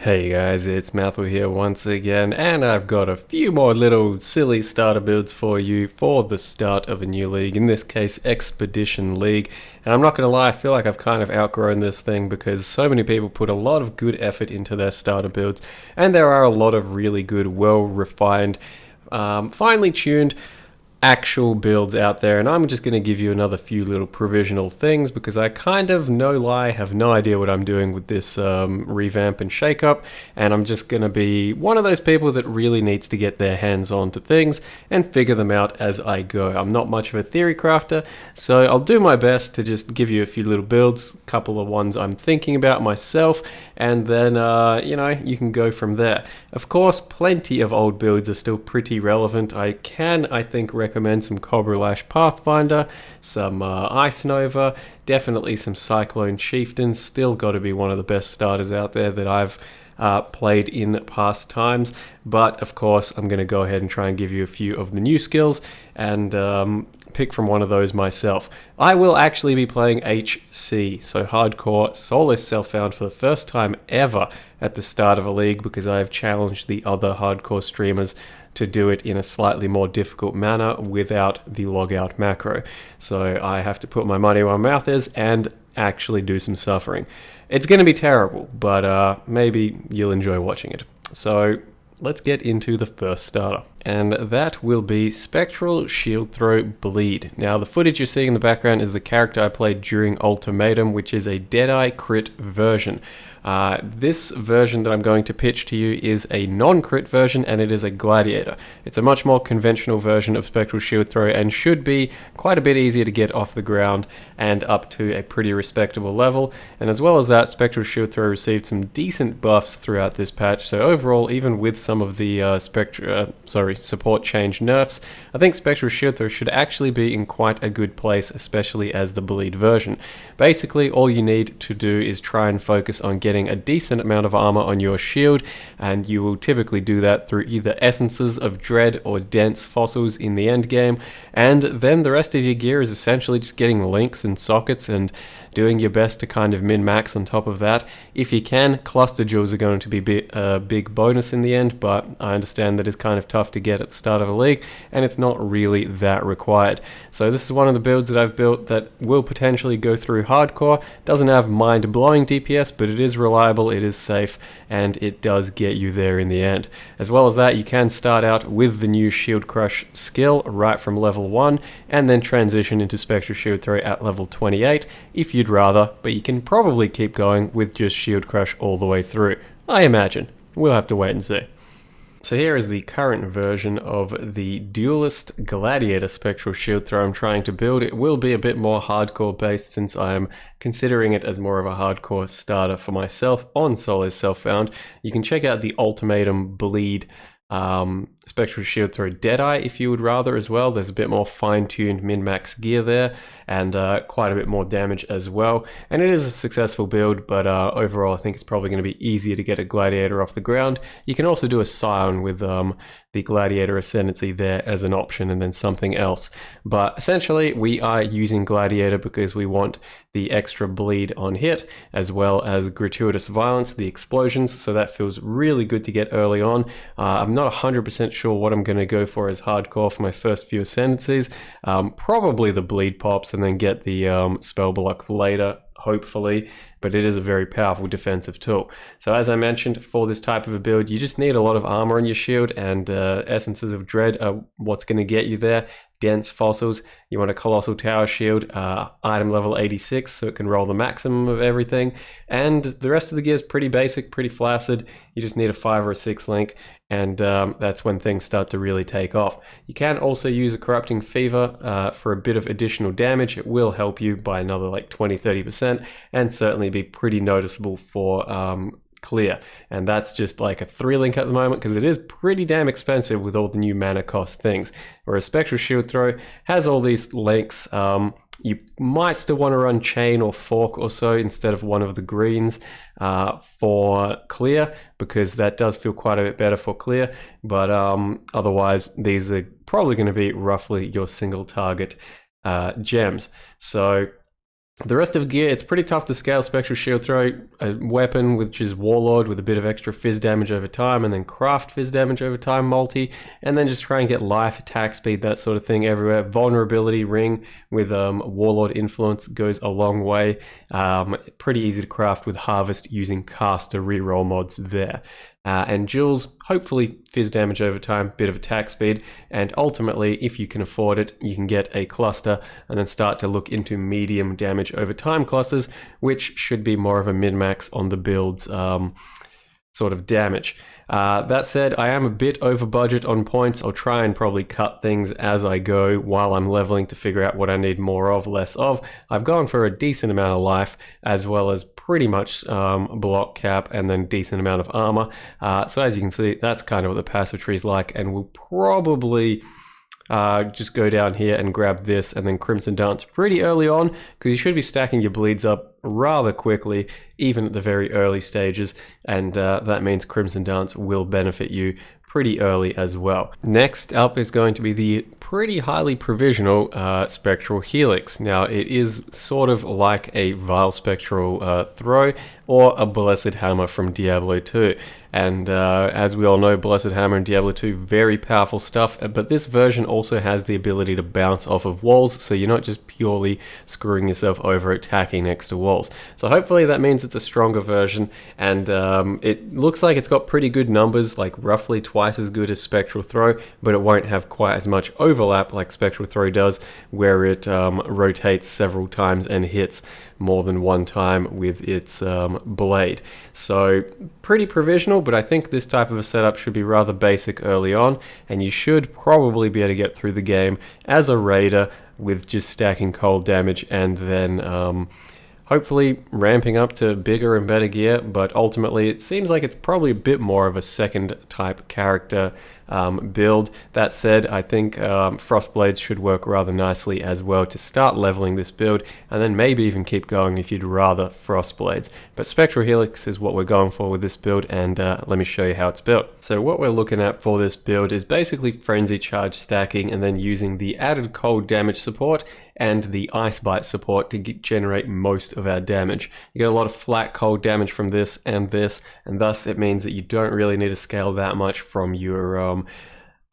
Hey guys, it's Matthew here once again, and I've got a few more little silly starter builds for you for the start of a new league, in this case Expedition League. And I'm not going to lie, I feel like I've kind of outgrown this thing because so many people put a lot of good effort into their starter builds, and there are a lot of really good, well-refined, finely tuned actual builds out there, and I'm just going to give you another few little provisional things because I kind of, no lie, have no idea what I'm doing with this revamp and shakeup, and I'm just going to be one of those people that really needs to get their hands on to things and figure them out as I go. I'm not much of a theory crafter, so I'll do my best to just give you a few little builds, a couple of ones I'm thinking about myself, and then, you can go from there. Of course, plenty of old builds are still pretty relevant. I think, recommend some Cobra Lash Pathfinder, some Ice Nova, definitely some Cyclone Chieftain. Still got to be one of the best starters out there that I've played in past times. But of course, I'm going to go ahead and try and give you a few of the new skills and pick from one of those myself. I will actually be playing HC, so Hardcore Soulless Self-Found, for the first time ever at the start of a league because I have challenged the other hardcore streamers to do it in a slightly more difficult manner without the logout macro. So I have to put my money where my mouth is and actually do some suffering. It's going to be terrible, but maybe you'll enjoy watching it. So let's get into the first starter. And that will be Spectral Shield Throw Bleed. Now, the footage you're seeing in the background is the character I played during Ultimatum, which is a Deadeye crit version. This version that I'm going to pitch to you is a non-crit version, and it is a Gladiator. It's a much more conventional version of Spectral Shield Throw and should be quite a bit easier to get off the ground and up to a pretty respectable level. And as well as that, Spectral Shield Throw received some decent buffs throughout this patch, so overall, even with some of the support change nerfs, I think Spectral Shield Throw should actually be in quite a good place, especially as the bleed version. Basically, all you need to do is try and focus on getting a decent amount of armor on your shield, and you will typically do that through either Essences of Dread or Dense Fossils in the end game, and then the rest of your gear is essentially just getting links and sockets and doing your best to kind of min-max on top of that. If you can, cluster jewels are going to be a big bonus in the end, but I understand that it's kind of tough to get at the start of a league, and it's not really that required. So this is one of the builds that I've built that will potentially go through hardcore. Doesn't have mind-blowing DPS, but it is reliable, it is safe, and it does get you there in the end. As well as that, you can start out with the new Shield Crush skill right from level 1, and then transition into Spectral Shield Throw at level 28 if you'd rather, but you can probably keep going with just Shield Crush all the way through, I imagine. We'll have to wait and see. So here is the current version of the Duelist Gladiator Spectral Shield Throw I'm trying to build. It will be a bit more hardcore based since I am considering it as more of a hardcore starter for myself on Soulless Self-Found. You can check out the Ultimatum Bleed Spectral Shield Throw Deadeye if you would rather as well. There's a bit more fine-tuned min-max gear there and quite a bit more damage as well. And it is a successful build, but overall I think it's probably going to be easier to get a Gladiator off the ground. You can also do a Scion with the Gladiator Ascendancy there as an option and then something else. But essentially we are using Gladiator because we want the extra bleed on hit as well as gratuitous violence, the explosions, so that feels really good to get early on. I'm not 100% sure what I'm going to go for as hardcore for my first few Ascendancies. Probably the bleed pops and then get the spell block later, hopefully, but it is a very powerful defensive tool. So as I mentioned, for this type of a build, you just need a lot of armor on your shield, and Essences of Dread are what's going to get you there. Dense Fossils, you want a Colossal Tower Shield, item level 86, so it can roll the maximum of everything, and the rest of the gear is pretty basic, pretty flaccid. You just need a 5 or a 6 link, and that's when things start to really take off. You can also use a Corrupting Fever for a bit of additional damage. It will help you by another like 20-30%, and certainly be pretty noticeable for clear, and that's just like a 3 link at the moment because it is pretty damn expensive with all the new mana cost things, whereas Spectral Shield Throw has all these links. You might still want to run Chain or Fork or so instead of one of the greens for clear, because that does feel quite a bit better for clear, but otherwise these are probably going to be roughly your single target gems. So The rest of gear, it's pretty tough to scale Spectral Shield Throw, a weapon which is Warlord with a bit of extra fizz damage over time, and then craft fizz damage over time multi, and then just try and get life, attack speed, that sort of thing everywhere. Vulnerability ring with Warlord influence goes a long way. Pretty easy to craft with Harvest using caster reroll mods there. And Jewels, hopefully fizz damage over time, bit of attack speed, and ultimately, if you can afford it, you can get a cluster and then start to look into medium damage over time clusters, which should be more of a min-max on the build's sort of damage. That said, I am a bit over budget on points. I'll try and probably cut things as I go while I'm leveling to figure out what I need more of, less of. I've gone for a decent amount of life, as well as pretty much block cap and then decent amount of armor. So as you can see, that's kind of what the passive tree is like, and we'll probably just go down here and grab this and then Crimson Dance pretty early on, because you should be stacking your bleeds up rather quickly, even at the very early stages, and that means Crimson Dance will benefit you pretty early as well. Next up is going to be the pretty highly provisional Spectral Helix. Now, it is sort of like a Vile Spectral throw or a Blessed Hammer from Diablo 2. And as we all know, Blessed Hammer and Diablo 2, very powerful stuff, but this version also has the ability to bounce off of walls, so you're not just purely screwing yourself over attacking next to walls. So hopefully that means it's a stronger version, and it looks like it's got pretty good numbers, like roughly twice as good as Spectral Throw, but it won't have quite as much overlap like Spectral Throw does, where it rotates several times and hits more than one time with its blade. So pretty provisional, but I think this type of a setup should be rather basic early on, and you should probably be able to get through the game as a raider with just stacking cold damage and then hopefully ramping up to bigger and better gear. But ultimately it seems like it's probably a bit more of a second type character build. That said, I think Frostblades should work rather nicely as well to start leveling this build, and then maybe even keep going if you'd rather Frostblades. But Spectral Helix is what we're going for with this build, and let me show you how it's built. So what we're looking at for this build is basically Frenzy Charge stacking and then using the added cold damage support and the Ice Bite support to generate most of our damage. You get a lot of flat cold damage from this, and thus it means that you don't really need to scale that much from your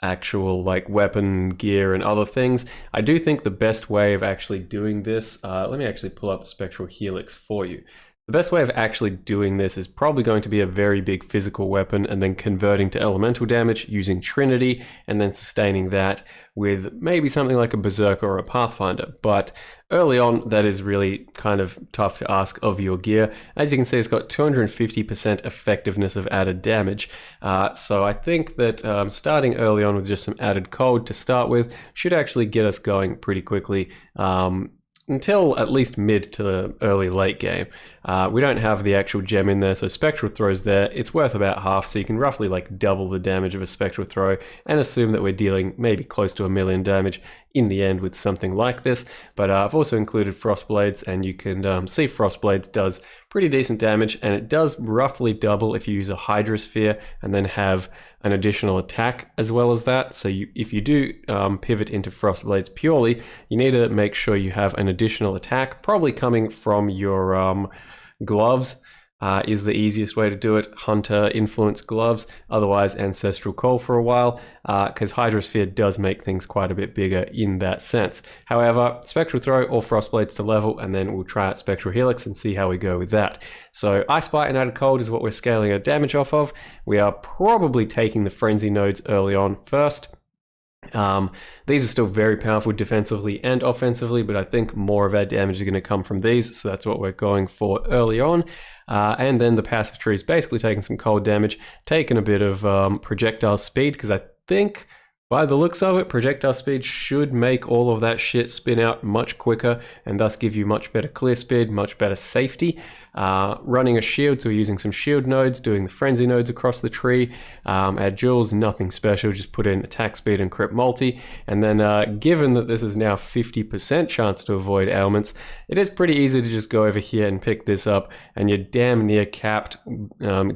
actual like weapon gear and other things. I do think the best way of actually doing this, let me actually pull up Spectral Helix for you. The best way of actually doing this is probably going to be a very big physical weapon and then converting to elemental damage using Trinity and then sustaining that with maybe something like a Berserker or a Pathfinder. But early on, that is really kind of tough to ask of your gear. As you can see, it's got 250% effectiveness of added damage. So I think that starting early on with just some added cold to start with should actually get us going pretty quickly. Until at least mid to early late game. We don't have the actual gem in there, so Spectral Throw's there. It's worth about half, so you can roughly like double the damage of a Spectral Throw and assume that we're dealing maybe close to 1 million damage in the end with something like this. But I've also included Frostblades, and you can see Frostblades does pretty decent damage, and it does roughly double if you use a Hydra Sphere and then have an additional attack as well as that. So if you do pivot into Frostblades purely, you need to make sure you have an additional attack, probably coming from your gloves. Is the easiest way to do it. Hunter influence gloves, otherwise Ancestral Call for a while, because Hydrosphere does make things quite a bit bigger in that sense. However, Spectral Throw or Frostblades to level, and then we'll try out Spectral Helix and see how we go with that. So Ice Bite and Added Cold is what we're scaling our damage off of. We are probably taking the Frenzy nodes early on first. These are still very powerful defensively and offensively, but I think more of our damage is going to come from these, so that's what we're going for early on. And then the passive tree is basically taking some cold damage, taking a bit of projectile speed, because I think by the looks of it, projectile speed should make all of that shit spin out much quicker and thus give you much better clear speed, much better safety. Running a shield, so we're using some shield nodes, doing the frenzy nodes across the tree. Our jewels, nothing special, just put in attack speed and crit multi. And then given that this is now 50% chance to avoid ailments, it is pretty easy to just go over here and pick this up, and you're damn near capped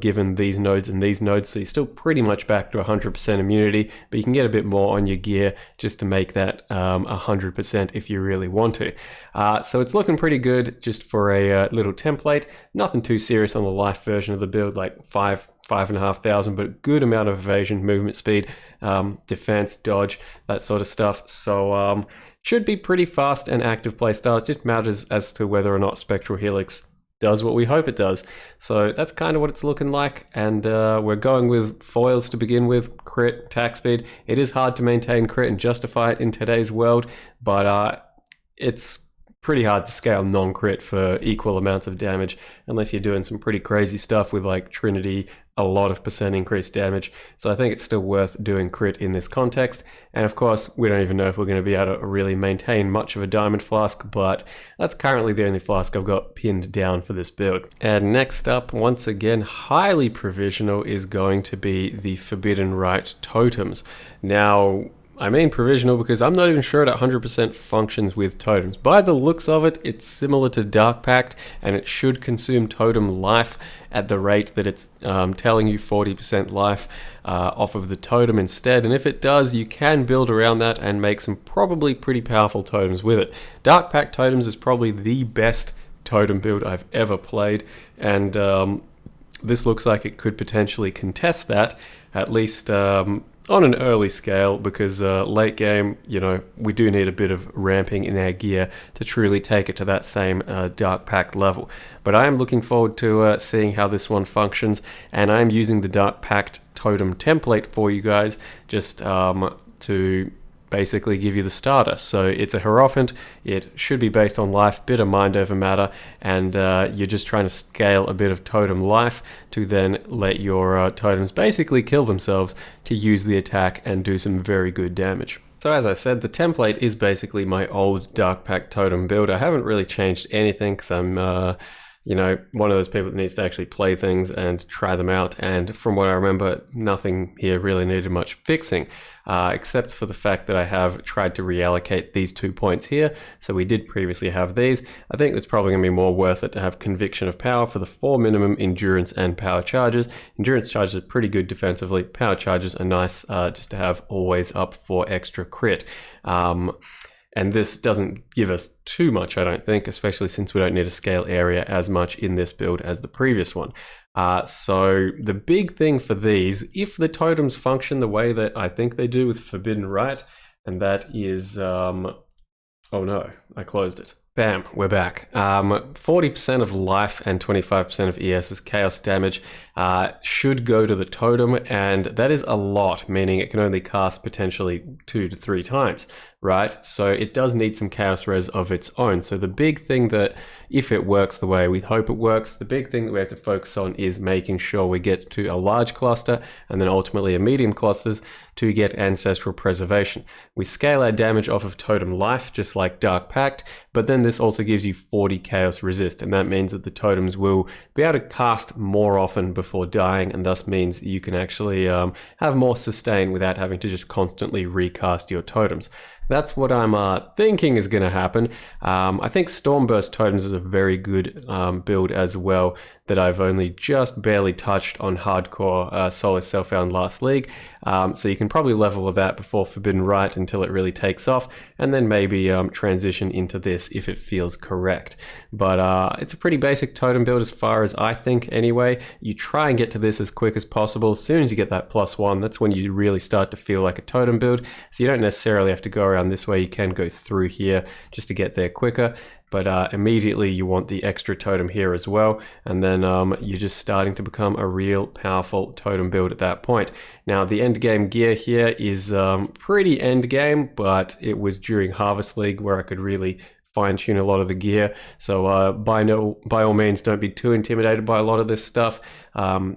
given these nodes and these nodes, so you're still pretty much back to 100% immunity, but you can get a bit more on your gear just to make that 100% if you really want to. So it's looking pretty good just for a little template. Nothing too serious on the life version of the build, like 5,500, but good amount of evasion, movement speed, defense, dodge, that sort of stuff. So should be pretty fast and active playstyle. It just matters as to whether or not Spectral Helix does what we hope it does. So that's kind of what it's looking like, and we're going with foils to begin with, crit, attack speed. It is hard to maintain crit and justify it in today's world, but it's pretty hard to scale non-crit for equal amounts of damage unless you're doing some pretty crazy stuff with like Trinity, a lot of percent increased damage. So I think it's still worth doing crit in this context. And of course, we don't even know if we're going to be able to really maintain much of a diamond flask, but that's currently the only flask I've got pinned down for this build. And next up, once again, highly provisional, is going to be the Forbidden Rite Totems. Now, I mean provisional because I'm not even sure it 100% functions with totems. By the looks of it, it's similar to Dark Pact, and it should consume totem life at the rate that it's telling you 40% life off of the totem instead. And if it does, you can build around that and make some probably pretty powerful totems with it. Dark Pact totems is probably the best totem build I've ever played, and this looks like it could potentially contest that, at least on an early scale, because late game, you know, we do need a bit of ramping in our gear to truly take it to that same Dark Pact level. But I am looking forward to seeing how this one functions, and I'm using the Dark Pact totem template for you guys just to basically give you the starter. So it's a Hierophant, it should be based on life, bit of mind over matter, and you're just trying to scale a bit of totem life to then let your totems basically kill themselves to use the attack and do some very good damage. So as I said, the template is basically my old Dark Pact totem build. I haven't really changed anything because I'm you know, one of those people that needs to actually play things and try them out, and from what I remember, nothing here really needed much fixing, except for the fact that I have tried to reallocate these 2 points here. So we did previously have these. I think it's probably going to be more worth it to have Conviction of Power for the 4 minimum endurance and power charges. Endurance charges are pretty good defensively. Power charges are nice just to have always up for extra crit. And this doesn't give us too much, I don't think, especially since we don't need to scale area as much in this build as the previous one. So the big thing for these, if the totems function the way that I think they do with Forbidden Rite, and that is, oh no, I closed it. Bam, we're back. 40% of life and 25% of ES's chaos damage should go to the totem, and that is a lot, meaning it can only cast potentially 2 to 3 times, right? So it does need some chaos res of its own. So the big thing that, if it works the way we hope it works, the big thing that we have to focus on is making sure we get to a large cluster and then ultimately a medium clusters to get ancestral preservation. We scale our damage off of totem life, just like Dark Pact, but then this also gives you 40 chaos resist, and that means that the totems will be able to cast more often before dying, and thus means you can actually have more sustain without having to just constantly recast your totems. That's what I'm thinking is going to happen. I think Stormburst Totems is a very good build as well that I've only just barely touched on hardcore solo self-found last league. So you can probably level with that before Forbidden Rite until it really takes off, and then maybe transition into this if it feels correct. But it's a pretty basic totem build as far as I think anyway. You try and get to this as quick as possible. As soon as you get that +1, that's when you really start to feel like a totem build. So you don't necessarily have to go around this way. You can go through here just to get there quicker. But immediately you want the extra totem here as well, and then you're just starting to become a real powerful totem build at that point. Now the end game gear here is pretty end game, but it was during Harvest League where I could really fine-tune a lot of the gear. So by all means, don't be too intimidated by a lot of this stuff.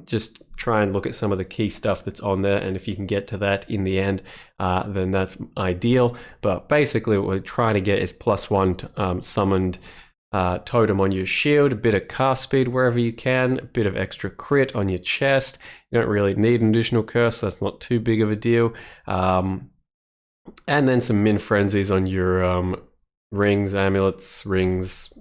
Just try and look at some of the key stuff that's on there, and if you can get to that in the end, then that's ideal. But basically what we're trying to get is +1 summoned totem on your shield, a bit of cast speed wherever you can, a bit of extra crit on your chest. You don't really need an additional curse, so that's not too big of a deal. And then some min frenzies on your rings, amulets, rings,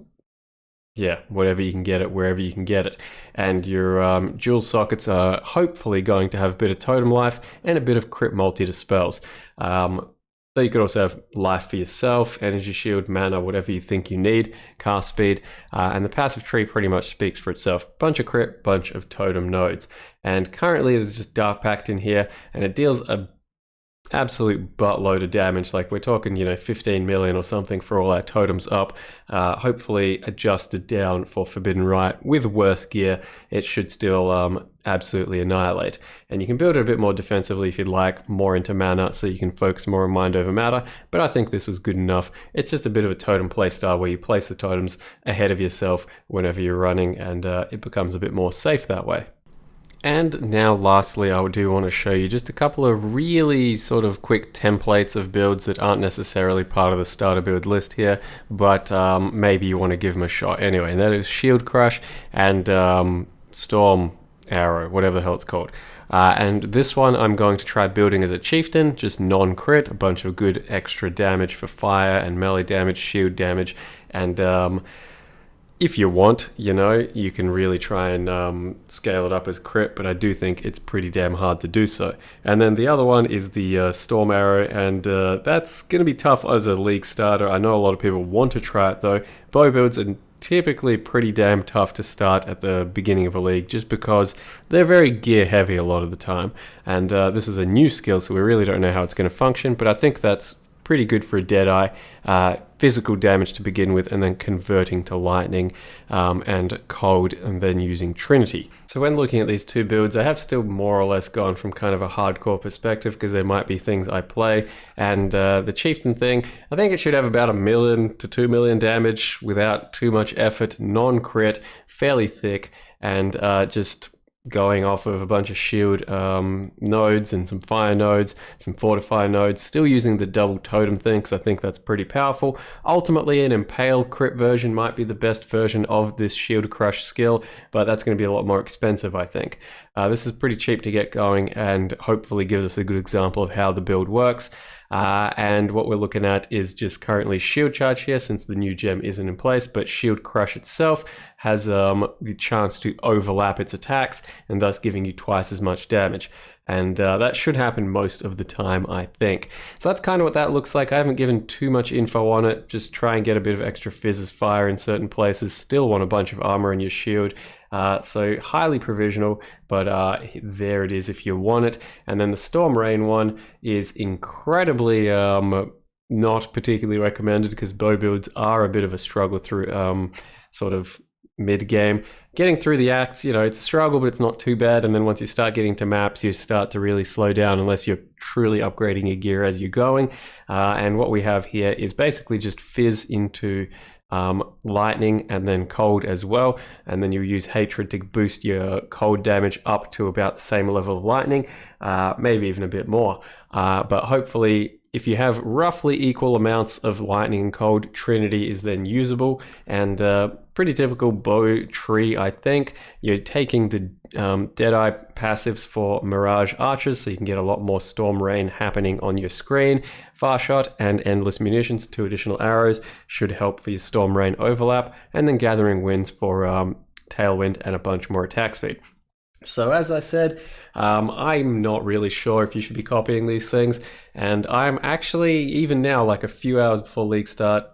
yeah, whatever you can get it, wherever you can get it. And your dual sockets are hopefully going to have a bit of totem life and a bit of crit multi to spells. So you could also have life for yourself, energy shield, mana, whatever you think you need, cast speed, and the passive tree pretty much speaks for itself. Bunch of crit, bunch of totem nodes. And currently there's just Dark Pact in here, and it deals a absolute buttload of damage. Like we're talking, 15 million or something for all our totems up. Hopefully adjusted down for Forbidden Rite. With worse gear, it should still absolutely annihilate. And you can build it a bit more defensively if you'd like, more into mana, so you can focus more on mind over matter. But I think this was good enough. It's just a bit of a totem playstyle where you place the totems ahead of yourself whenever you're running, and it becomes a bit more safe that way. And now lastly, I do want to show you just a couple of really sort of quick templates of builds that aren't necessarily part of the starter build list here, but maybe you want to give them a shot anyway. And that is Shield Crush and Storm Arrow, whatever the hell it's called. And this one I'm going to try building as a chieftain, just non-crit, a bunch of good extra damage for fire and melee damage, shield damage, and if you want, you can really try and scale it up as crit, but I do think it's pretty damn hard to do so. And then the other one is the Storm Arrow, and that's going to be tough as a league starter. I know a lot of people want to try it though. Bow builds are typically pretty damn tough to start at the beginning of a league, just because they're very gear heavy a lot of the time. And this is a new skill, so we really don't know how it's going to function, but I think that's pretty good for a Deadeye. Physical damage to begin with, and then converting to lightning and cold, and then using Trinity. So when looking at these two builds, I have still more or less gone from kind of a hardcore perspective, because there might be things I play, and the chieftain thing, I think it should have about 1 million to 2 million damage without too much effort, non-crit, fairly thick, and just going off of a bunch of shield nodes and some fire nodes, some fortify nodes, still using the double totem thing because I think that's pretty powerful. Ultimately, an impale crit version might be the best version of this shield crush skill, but that's going to be a lot more expensive, I think. This is pretty cheap to get going and hopefully gives us a good example of how the build works. And what we're looking at is just currently shield charge here, since the new gem isn't in place, but shield crush itself has the chance to overlap its attacks, and thus giving you twice as much damage. And that should happen most of the time, I think. So that's kind of what that looks like. I haven't given too much info on it. Just try and get a bit of extra fizz as fire in certain places. Still want a bunch of armor in your shield. So highly provisional, but there it is if you want it. And then the Storm Rain one is incredibly not particularly recommended, because bow builds are a bit of a struggle through sort of mid-game. Getting through the acts, it's a struggle, but it's not too bad. And then once you start getting to maps, you start to really slow down unless you're truly upgrading your gear as you're going. And what we have here is basically just fizz into lightning and then cold as well, and then you use hatred to boost your cold damage up to about the same level of lightning, maybe even a bit more, but hopefully if you have roughly equal amounts of lightning and cold, Trinity is then usable. And pretty typical bow tree, I think. You're taking the Deadeye passives for Mirage Archers, so you can get a lot more Storm Rain happening on your screen. Far Shot and Endless Munitions, 2 additional arrows, should help for your Storm Rain overlap. And then Gathering Winds for Tailwind and a bunch more attack speed. So as I said, I'm not really sure if you should be copying these things, and I'm actually, even now, like a few hours before league start,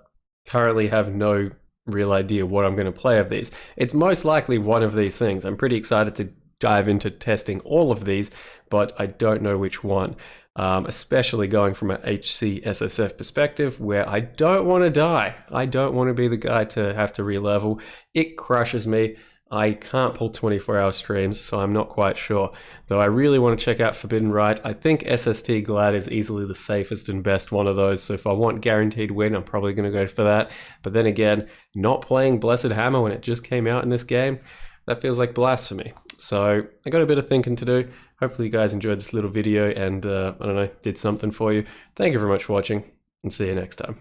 currently have no real idea what I'm going to play of these. It's most likely one of these things. I'm pretty excited to dive into testing all of these, but I don't know which one. Especially going from an HC SSF perspective, where I don't want to die. I don't want to be the guy to have to re-level. It crushes me. I can't pull 24-hour streams, so I'm not quite sure. Though I really want to check out Forbidden Rite. I think SST Glad is easily the safest and best one of those, so if I want guaranteed win, I'm probably going to go for that. But then again, not playing Blessed Hammer when it just came out in this game, that feels like blasphemy. So I got a bit of thinking to do. Hopefully you guys enjoyed this little video and, I don't know, did something for you. Thank you very much for watching, and see you next time.